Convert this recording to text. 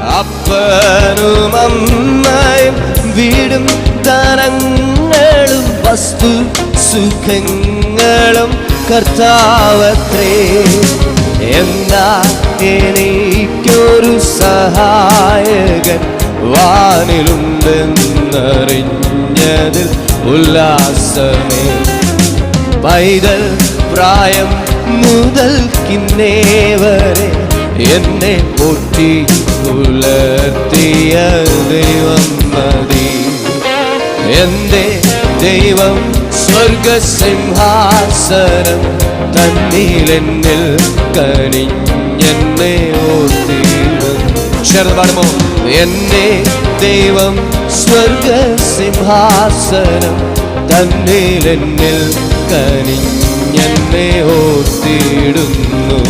അപ്പനും അമ്മയും വീടും ധനങ്ങളും വസ്തു സുഖങ്ങളും കർത്താവത്രേ. എന്നാ എനിക്കൊരു സഹായകൻ വാനിലുണ്ടെന്നറിഞ്ഞതിൽ ഉല്ലാസമേ. പൈതൽ പ്രായം മുതൽക്കിന്നേ വരെ എന്നെ പൊട്ടി പുലർത്തിയ ദൈവം മതി. എന്റെ ദൈവം സ്വർഗസിംഹാസനം തന്നിലെന്നിൽ കനിഞ്ഞെന്നെ ഓർത്തിടുന്നു. ചേർന്ന് പാടുമോ? എന്റെ ദൈവം സ്വർഗസിംഹാസനം തന്നിലെന്നിൽ കനിഞ്ഞെന്നെ ഓർത്തിടുന്നു.